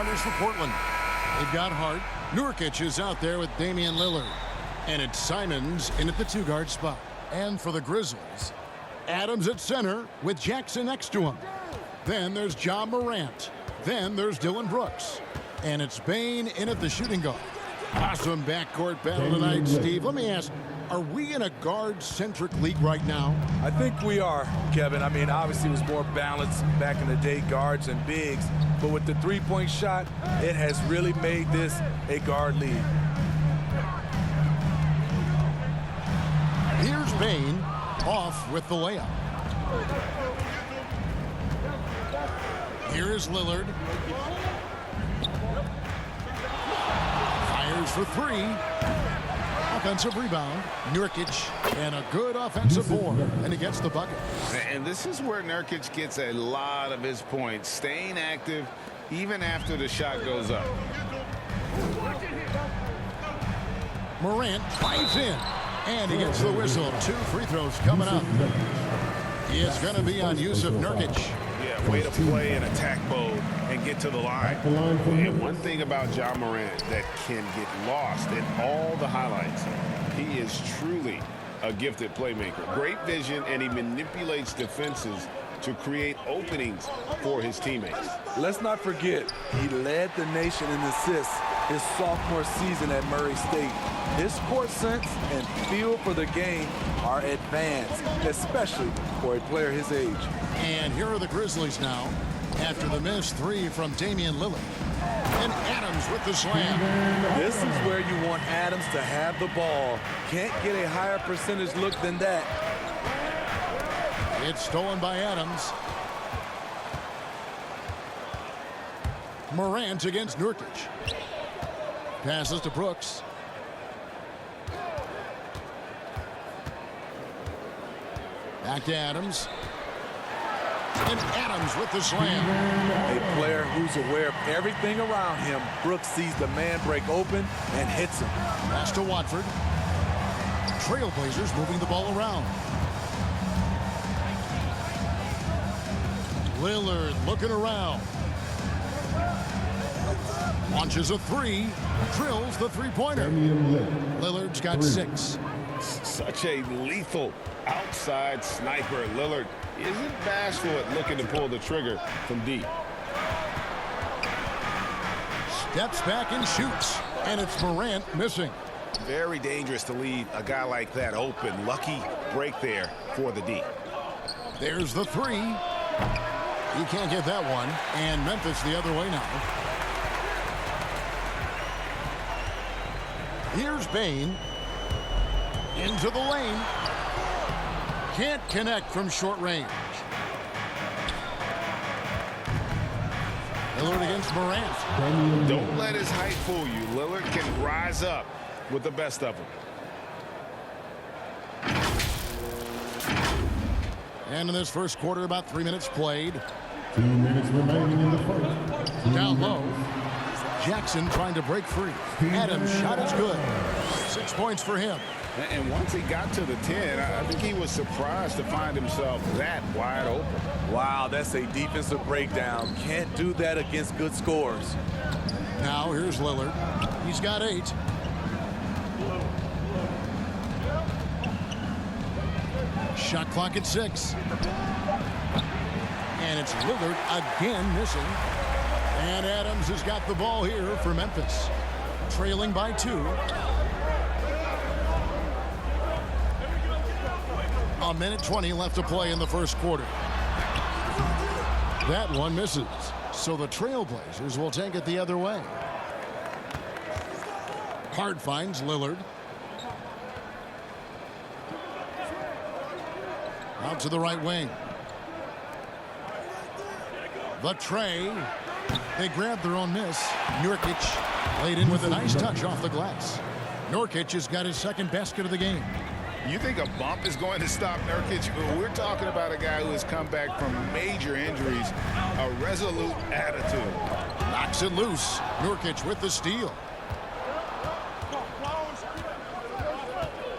Starters for Portland. They've got Hart. Nurkic is out there with Damian Lillard. And it's Simons in at the 2-guard spot. And for the Grizzlies, Adams at center with Jackson next to him. Then there's Ja Morant. Then there's Dylan Brooks. And it's Bane in at the shooting guard. Awesome backcourt battle tonight, Steve. Let me ask, are we in a guard-centric league right now? I think we are, Kevin. I mean, obviously it was more balanced back in the day, guards and bigs. But with the three-point shot, it has really made this a guard league. Here's Bane off with the layup. Here is Lillard. Fires for three. Offensive rebound. Nurkic, and a good offensive board, and he gets the bucket. And this is where Nurkic gets a lot of his points, staying active even after the shot goes up. Morant drives in, and he gets the whistle. 2 free throws coming up. He is going to be on Yusuf Nurkic. Yeah, way to play in attack mode and get to the line. And one thing about Ja Morant that can get lost in all the highlights, he is truly a gifted playmaker. Great vision, and he manipulates defenses to create openings for his teammates. Let's not forget, he led the nation in assists his sophomore season at Murray State. His court sense and feel for the game are advanced, especially for a player his age. And here are the Grizzlies now after the missed 3 from Damian Lillard. And Adams with the slam. This is where you want Adams to have the ball. Can't get a higher percentage look than that. It's stolen by Adams. Morant against Nurkic. Passes to Brooks. Back to Adams. And Adams with the slam. A player who's aware of everything around him. Brooks sees the man break open and hits him. Pass to Watford. Trailblazers moving the ball around. Lillard looking around. Launches a 3. Drills the three-pointer. Lillard's got 6. Such a lethal outside sniper. Lillard isn't bashful at looking to pull the trigger from deep. Steps back and shoots. And it's Morant missing. Very dangerous to leave a guy like that open. Lucky break there for the D. There's the 3. He can't get that one. And Memphis the other way now. Here's Bane. Into the lane. Can't connect from short range. Lillard against Morant. Don't let his height fool you. Lillard can rise up with the best of them. And in this first quarter, about 3 minutes played. 2 minutes remaining in the first. Down low. Jackson trying to break free. Adams' shot is good. 6 points for him. And once he got to the 10, I think he was surprised to find himself that wide open. Wow, that's a defensive breakdown. Can't do that against good scores. Now here's Lillard. He's got 8. Shot clock at 6. And it's Lillard again missing. And Adams has got the ball here for Memphis. Trailing by 2. A minute 20 left to play in the first quarter. That one misses. So the Trailblazers will take it the other way. Hart finds Lillard. Out to the right wing. The tray. They grabbed their own miss. Nurkic laid in with a nice touch off the glass. Nurkic has got his second basket of the game. You think a bump is going to stop Nurkic? We're talking about a guy who has come back from major injuries. A resolute attitude. Knocks it loose. Nurkic with the steal.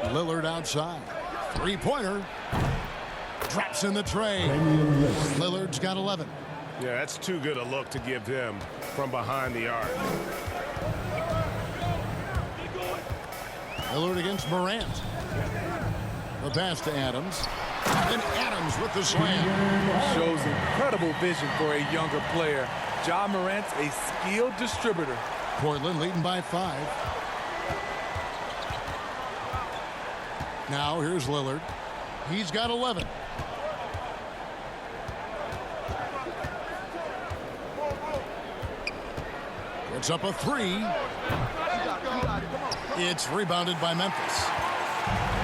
Lillard outside. Three-pointer. Drops in the tray. Lillard's got 11. Yeah, that's too good a look to give him from behind the arc. Lillard against Morant. The pass to Adams. And Adams with the slam. Shows incredible vision for a younger player. Ja Morant's a skilled distributor. Portland leading by 5. Now here's Lillard. He's got 11. Puts up a 3. It's rebounded by Memphis.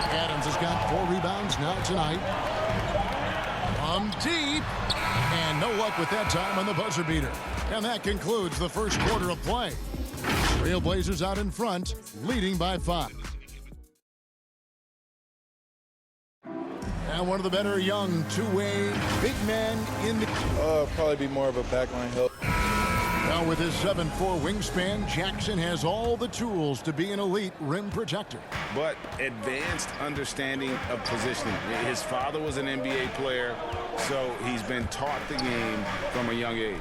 Adams has got 4 rebounds now tonight. From deep. And no luck with that time on the buzzer beater. And that concludes the first quarter of play. Trailblazers out in front, leading by 5. And one of the better young two-way big men in the... Probably be more of a backline help. Now with his 7'4" wingspan, Jackson has all the tools to be an elite rim protector. But advanced understanding of positioning. His father was an NBA player, so he's been taught the game from a young age.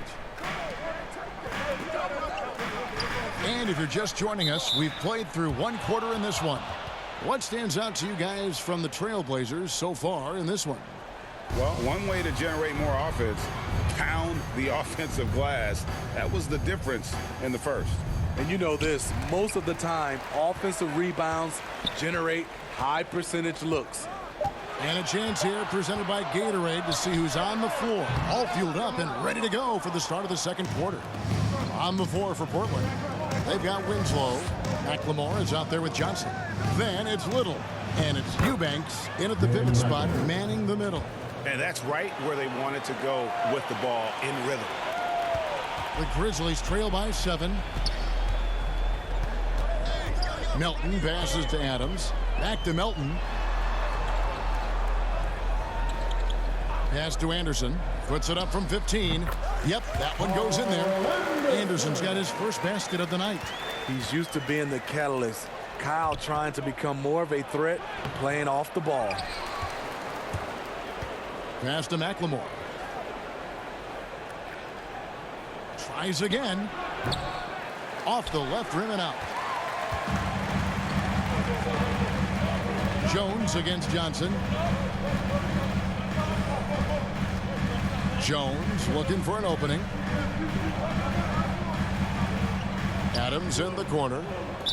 And if you're just joining us, we've played through 1 quarter in this one. What stands out to you guys from the Trailblazers so far in this one? Well, one way to generate more offense, pound the offensive glass. That was the difference in the first. And you know this, most of the time, offensive rebounds generate high percentage looks. And a chance here presented by Gatorade to see who's on the floor, all fueled up and ready to go for the start of the second quarter. On the floor for Portland, they've got Winslow. McLemore is out there with Johnson. Then it's Little, and it's Eubanks in at the pivot spot, manning the middle. And that's right where they wanted to go with the ball in rhythm. The Grizzlies trail by 7. Melton passes to Adams. Back to Melton. Pass to Anderson. Puts it up from 15. Yep, that one goes in there. Anderson's got his first basket of the night. He's used to being the catalyst. Kyle trying to become more of a threat, playing off the ball. Pass to McLemore. Tries again. Off the left rim and out. Jones against Johnson. Jones looking for an opening. Adams in the corner.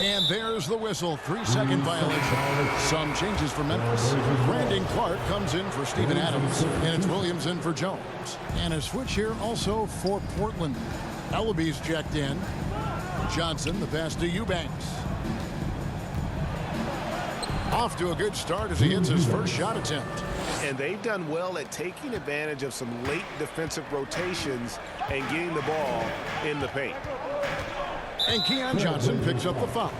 And there's the whistle. 3-second violation. Some changes for Memphis. Brandon Clark comes in for Steven Adams. And it's Williams in for Jones. And a switch here also for Portland. Ellaby's checked in. Johnson, the pass to Eubanks. Off to a good start as he hits his first shot attempt. And they've done well at taking advantage of some late defensive rotations and getting the ball in the paint. And Keon Johnson picks up the foul.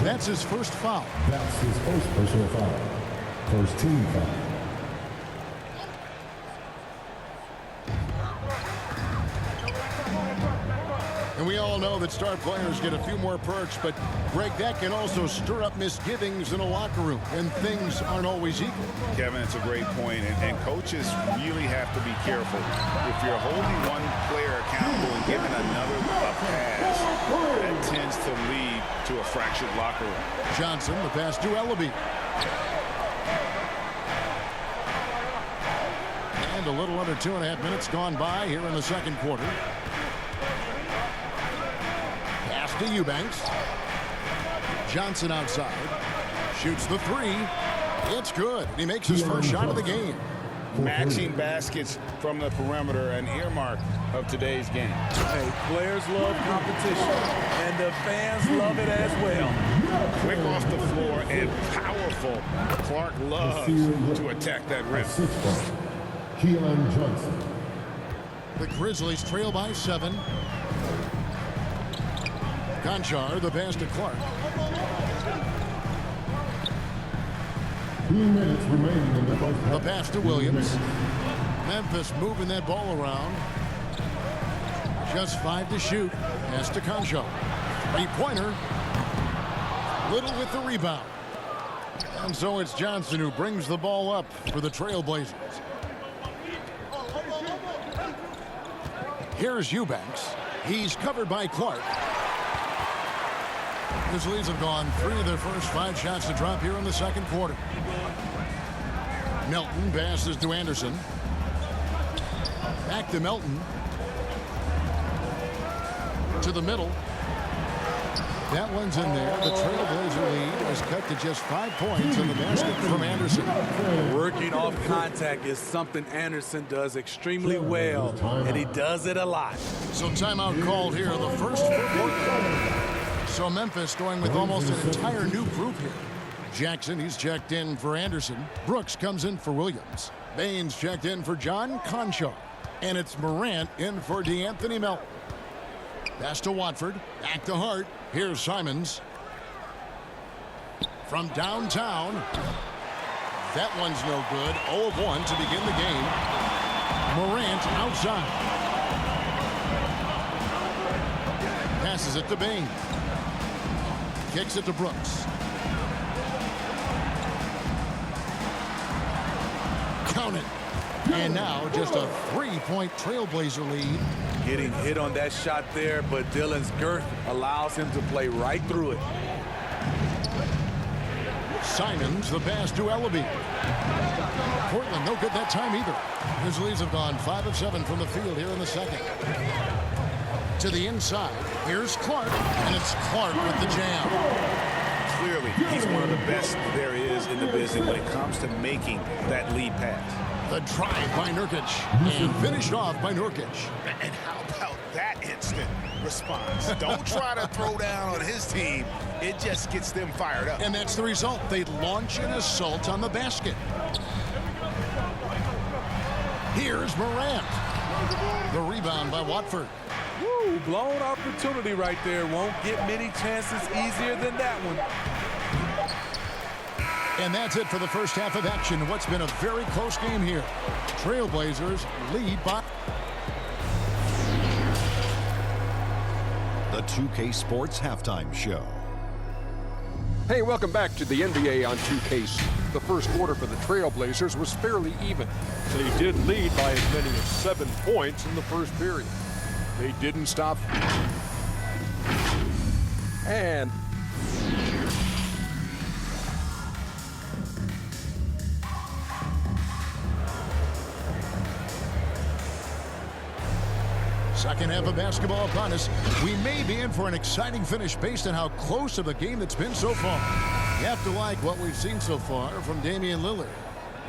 That's his first foul. That's his first personal foul. First team foul. And we all know that star players get a few more perks, but Greg, that can also stir up misgivings in a locker room, and things aren't always equal. Kevin, it's a great point, and coaches really have to be careful. If you're holding one player accountable and giving another a pass, that tends to lead to a fractured locker room. Johnson, the pass to Ellaby. And a little under 2.5 minutes gone by here in the second quarter. Pass to Eubanks. Johnson outside. Shoots the 3. It's good. He makes his first shot of the game. Matching baskets from the perimeter, an earmark of today's game. Hey, players love competition, and the fans love it as well. Quick off the floor and powerful. Clark loves to attack that rim. Keon Johnson. The Grizzlies trail by 7. Conchar, the pass to Clark. 2 minutes remaining in the first half. The pass to Williams. Memphis moving that ball around. Just 5 to shoot. Pass to Conchar. 3-pointer. Little with the rebound. And so it's Johnson who brings the ball up for the Trailblazers. Here's Eubanks. He's covered by Clark. Grizzlies have gone 3 of their first 5 shots to drop here in the second quarter. Melton passes to Anderson. Back to Melton. To the middle. That one's in there. The Trailblazer lead is cut to just 5 points in the basket from Anderson. Working off contact is something Anderson does extremely well, and he does it a lot. So timeout called here in the first quarter. So Memphis going with almost an entire new group here. Jackson, he's checked in for Anderson. Brooks comes in for Williams. Baines checked in for John Conchaw. And it's Morant in for DeAnthony Melton. Pass to Watford. Back to Hart. Here's Simons. From downtown. That one's no good. 0 of 1 to begin the game. Morant outside. Passes it to Baines. Kicks it to Brooks. Count it. And now just a 3-point Trailblazer lead. Getting hit on that shot there, but Dillon's girth allows him to play right through it. Simons, the pass to Ellaby. Portland, no good that time either. Grizzlies have gone 5 of 7 from the field here in the second. To the inside, here's Clark, and it's Clark with the jam. Clearly, he's one of the best there is in the business when it comes to making that lead pass. The drive by Nurkic, and finished off by Nurkic. And how about that instant response? Don't try to throw down on his team. It just gets them fired up. And that's the result. They launch an assault on the basket. Here's Morant. The rebound by Watford. Woo, blown opportunity right there. Won't get many chances easier than that one. And that's it for the first half of action. What's been a very close game here. Trailblazers lead by... The 2K Sports Halftime Show. Hey, welcome back to the NBA on 2K. The first quarter for the Trailblazers was fairly even. They did lead by as many as 7 points in the first period. They didn't stop. And second half of basketball upon us. We may be in for an exciting finish based on how close of a game that's been so far. You have to like what we've seen so far from Damian Lillard.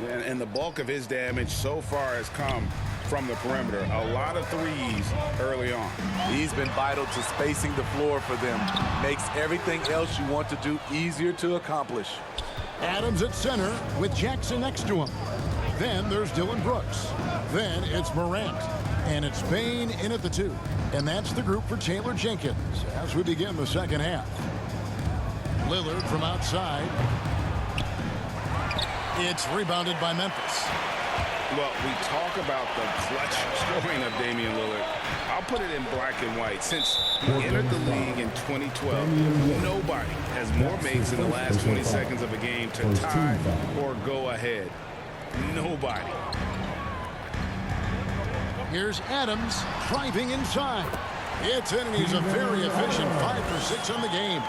And the bulk of his damage so far has come from the perimeter. A lot of threes early on. He's been vital to spacing the floor for them. Makes everything else you want to do easier to accomplish. Adams at center with Jackson next to him. Then there's Dylan Brooks. Then it's Morant. And it's Bane in at the 2. And that's the group for Taylor Jenkins as we begin the second half. Lillard from outside. It's rebounded by Memphis. Well, we talk about the clutch scoring of Damian Lillard. I'll put it in black and white. Since he entered the league in 2012, nobody has more makes in the last 20 seconds of a game to tie or go ahead. Nobody. Here's Adams driving inside. It's in, and he's a very efficient 5 for 6 on the game.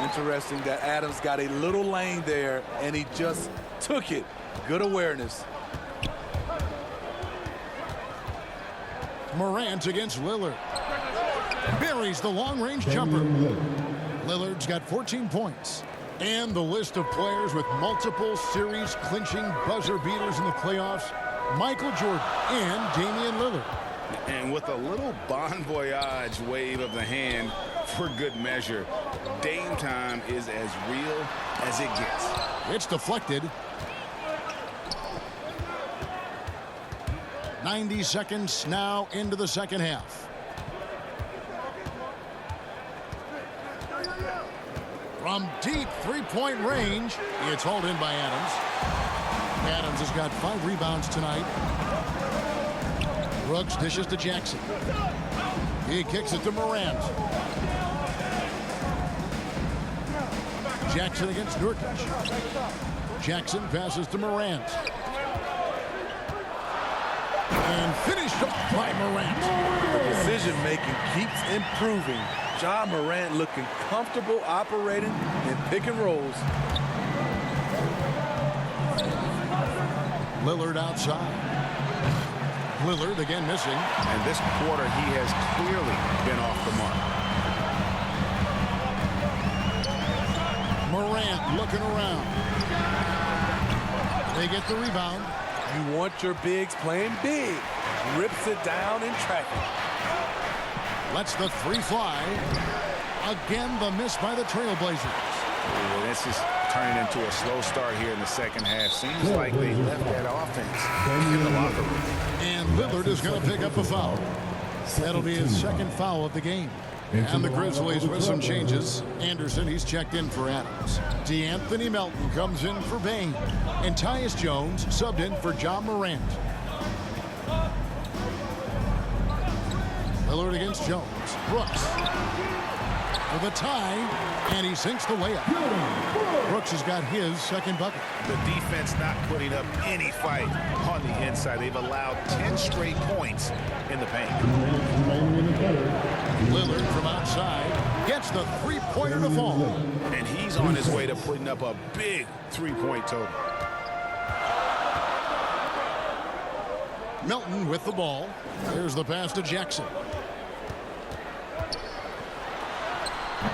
Interesting that Adams got a little lane there, and he just took it. Good awareness. Morant against Lillard. Buries the long-range jumper. Lillard's got 14 points. And the list of players with multiple series-clinching buzzer beaters in the playoffs: Michael Jordan and Damian Lillard. And with a little bon voyage wave of the hand for good measure, Dame time is as real as it gets. It's deflected. 90 seconds now into the second half. From deep three-point range, it's hauled in by Adams. Adams has got 5 rebounds tonight. Brooks dishes to Jackson. He kicks it to Morant. Jackson against Nurkic. Jackson passes to Morant. And finished off by Morant. decision-making keeps improving. Ja Morant looking comfortable operating in pick and rolls. Lillard outside. Lillard again missing. And this quarter, he has clearly been off the mark. Morant looking around. They get the rebound. You want your bigs playing big. Rips it down in traffic. Lets the three fly. Again, the miss by the Trailblazers. Ooh, this is turning into a slow start here in the second half. Seems like they left that offense in the locker room. And Lillard is going to pick up a foul. That'll be his second foul of the game. And the Grizzlies with some changes. Anderson, he's checked in for Adams. DeAnthony Melton comes in for Bain. And Tyus Jones subbed in for Ja Morant. Lillard against Jones. Brooks for the tie, and he sinks the layup. Brooks has got his second bucket. The defense not putting up any fight on the inside. They've allowed 10 straight points in the paint. Lillard from outside gets the three-pointer to fall. And he's on his way to putting up a big three-point total. Melton with the ball. There's the pass to Jackson.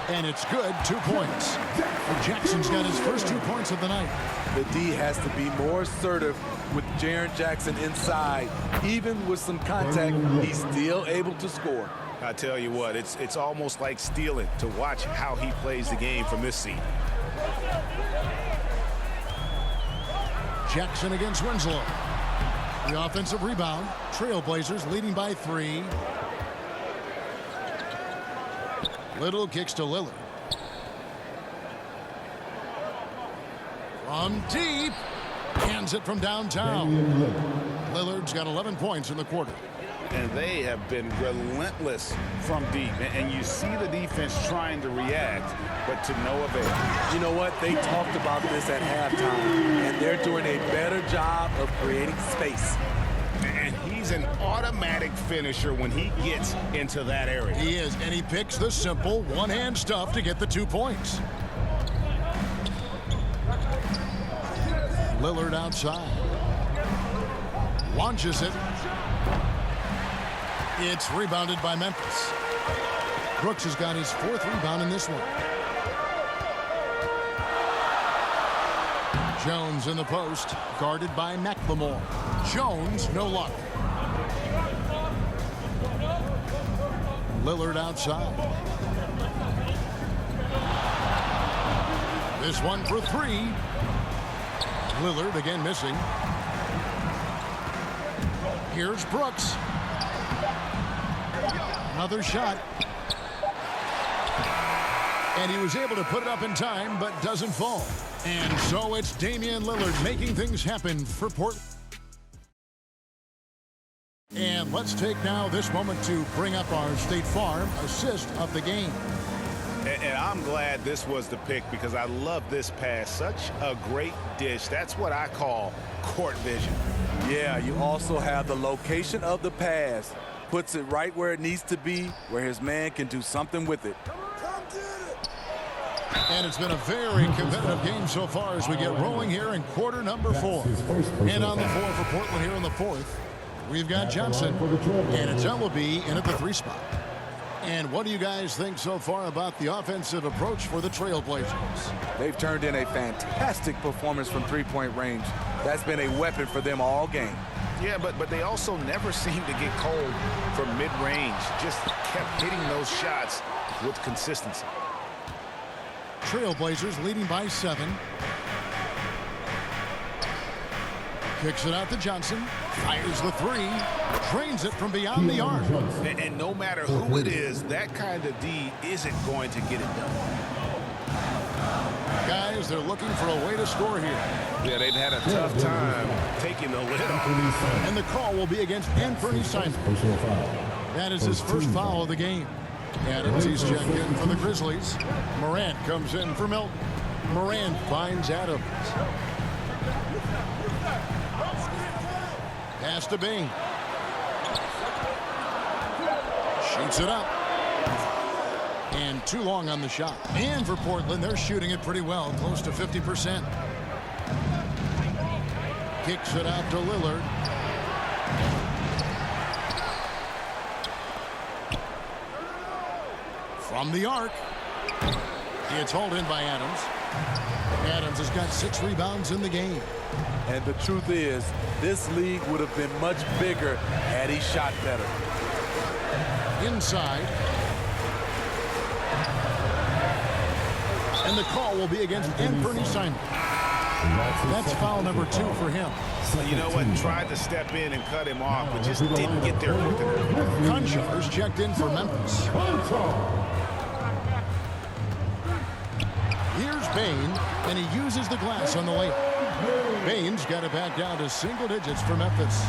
And it's good, 2 points. Jackson's got his first 2 points of the night. The D has to be more assertive with Jaren Jackson inside. Even with some contact, he's still able to score. I tell you what, it's almost like stealing to watch how he plays the game from this seat. Jackson against Winslow. The offensive rebound. Trailblazers leading by 3. Little kicks to Lillard. From deep. Hands it from downtown. Lillard's got 11 points in the quarter. And they have been relentless from deep. And you see the defense trying to react, but to no avail. You know what? They talked about this at halftime, and they're doing a better job of creating space. And he's an automatic finisher when he gets into that area. He is, and he picks the simple one-hand stuff to get the 2 points. Lillard outside. Launches it. It's rebounded by Memphis. Brooks has got his 4th rebound in this one. Jones in the post, guarded by McLemore. Jones, no luck. Lillard outside. This one for 3. Lillard again missing. Here's Brooks. Another shot. And he was able to put it up in time, but doesn't fall. And so it's Damian Lillard making things happen for Portland. And let's take now this moment to bring up our State Farm assist of the game. And I'm glad this was the pick because I love this pass. Such a great dish. That's what I call court vision. Yeah, you also have the location of the pass. Puts it right where it needs to be, where his man can do something with it. And it's been a very competitive game so far as we get rolling here in quarter number 4. And on the floor for Portland here in the 4th, we've got Johnson, and it's Ellaby in at the 3 spot. And what do you guys think so far about the offensive approach for the Trailblazers? They've turned in a fantastic performance from three-point range. That's been a weapon for them all game. Yeah, but they also never seem to get cold from mid-range. Just kept hitting those shots with consistency. Trailblazers leading by 7. Kicks it out to Johnson. Fires the 3. Drains it from beyond the arc. And no matter who it is, that kind of D isn't going to get it done. Guys, they're looking for a way to score here. Yeah, they've had a tough time taking the lid off. And the call will be against Anthony Simons. That is his first foul of the game. Adams, he's checked in for the Grizzlies. Morant comes in for Melton. Morant finds Adams. Pass to Bing. Shoots it up. And too long on the shot. And for Portland, they're shooting it pretty well, close to 50%. Kicks it out to Lillard. From the arc. It's hauled in by Adams. Adams has got 6 rebounds in the game. And the truth is, this league would have been much bigger had he shot better. Inside. And the call will be against Anthony Simons. That's foul number 2 for him. You know what? Tried to step in and cut him off, but just didn't get there quick enough. Conchars checked in for Memphis. Here's Bain, and he uses the glass on the layup. Bain's got it back down to single digits for Memphis.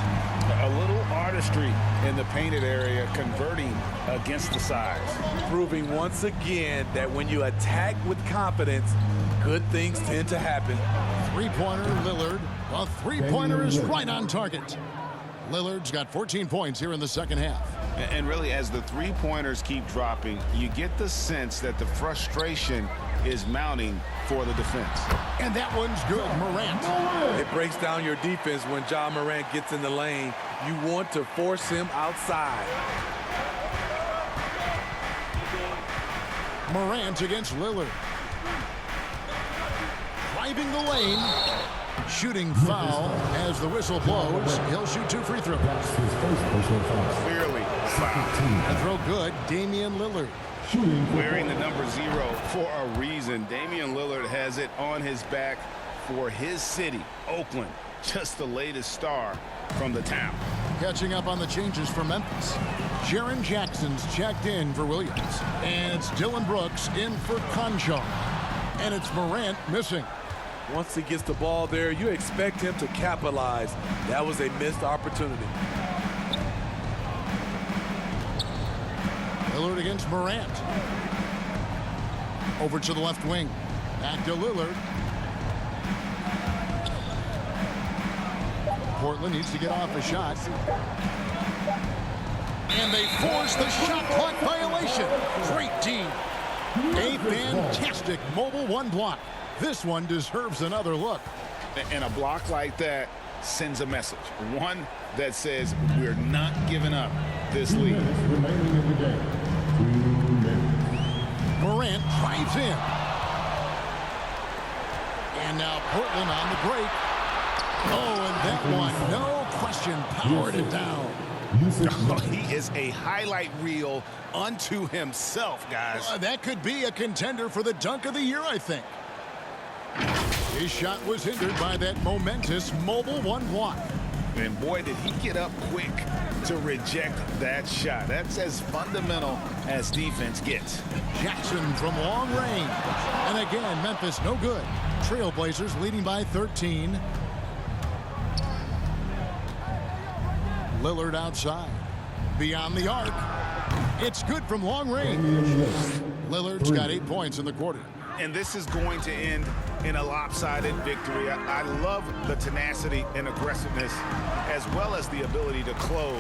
A little artistry in the painted area, converting against the size. Proving once again that when you attack with confidence, good things tend to happen. Three-pointer, Lillard. A three-pointer is right on target. Lillard's got 14 points here in the second half. And really, as the three-pointers keep dropping, you get the sense that the frustration is mounting for the defense. And that one's good. Morant. It breaks down your defense when Ja Morant gets in the lane. You want to force him outside. Morant against Lillard. Driving the lane. Shooting foul as the whistle blows. He'll shoot 2 free throws. Clearly foul. And throw good. Damian Lillard. Wearing the number 0 for a reason. Damian Lillard has it on his back for his city, Oakland. Just the latest star from the town. Catching up on the changes for Memphis. Jaren Jackson's checked in for Williams. And it's Dylan Brooks in for Conchar. And it's Morant missing. Once he gets the ball there, you expect him to capitalize. That was a missed opportunity. Lillard against Morant. Over to the left wing. Back to Lillard. Portland needs to get off a shot. And they force the shot clock violation. Great team. A fantastic mobile 1 block. This one deserves another look. And a block like that sends a message. One that says we're not giving up this lead. Morant drives in. And now Portland on the break. Oh, and that one, no question, powered it down. Oh, he is a highlight reel unto himself, guys. That could be a contender for the dunk of the year, I think. His shot was hindered by that momentous mobile 1 block. And boy, did he get up quick to reject that shot. That's as fundamental as defense gets. Jackson from long range. And again, Memphis no good. Trailblazers leading by 13. Lillard outside. Beyond the arc. It's good from long range. Lillard's got 8 points in the quarter. And this is going to end in a lopsided victory. I love the tenacity and aggressiveness as well as the ability to close.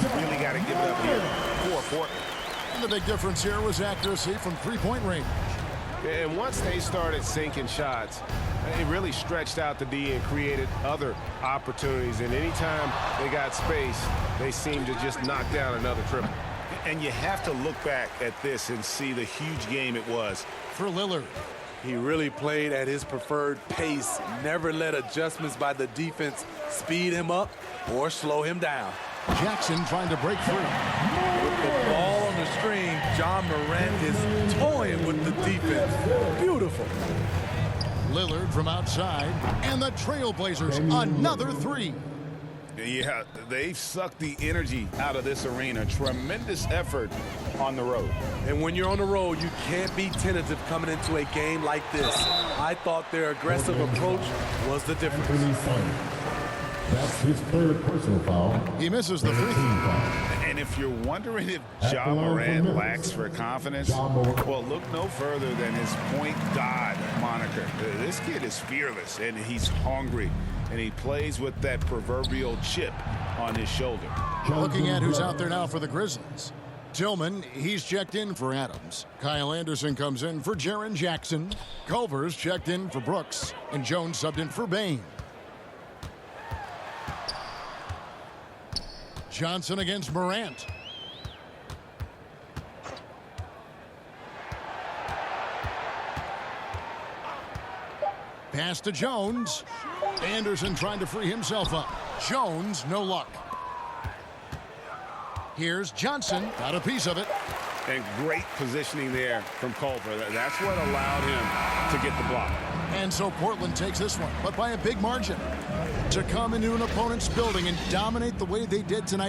You really got to give it up here for Portland. And the big difference here was accuracy from three-point range. And once they started sinking shots, it really stretched out the D and created other opportunities. And anytime they got space, they seemed to just knock down another triple. And you have to look back at this and see the huge game it was for Lillard. He really played at his preferred pace, never let adjustments by the defense speed him up or slow him down. Jackson trying to break free. With the ball on the string, Ja Morant is toying with the defense. Beautiful. Lillard from outside, and the Trailblazers another 3. Yeah, they've sucked the energy out of this arena. Tremendous effort on the road. And when you're on the road, you can't be tentative coming into a game like this. I thought their aggressive approach was the difference. That's his 3rd personal foul. He misses the free throw. And if you're wondering if Ja Morant lacks for confidence, well, look no further than his point guard moniker. This kid is fearless, and he's hungry, and he plays with that proverbial chip on his shoulder. Looking at who's out there now for the Grizzlies. Tillman, he's checked in for Adams. Kyle Anderson comes in for Jaren Jackson. Culver's checked in for Brooks. And Jones subbed in for Bain. Johnson against Morant. Pass to Jones. Anderson trying to free himself up. Jones, no luck. Here's Johnson. Got a piece of it. And great positioning there from Culver. That's what allowed him to get the block. And so Portland takes this one, but by a big margin. To come into an opponent's building and dominate the way they did tonight.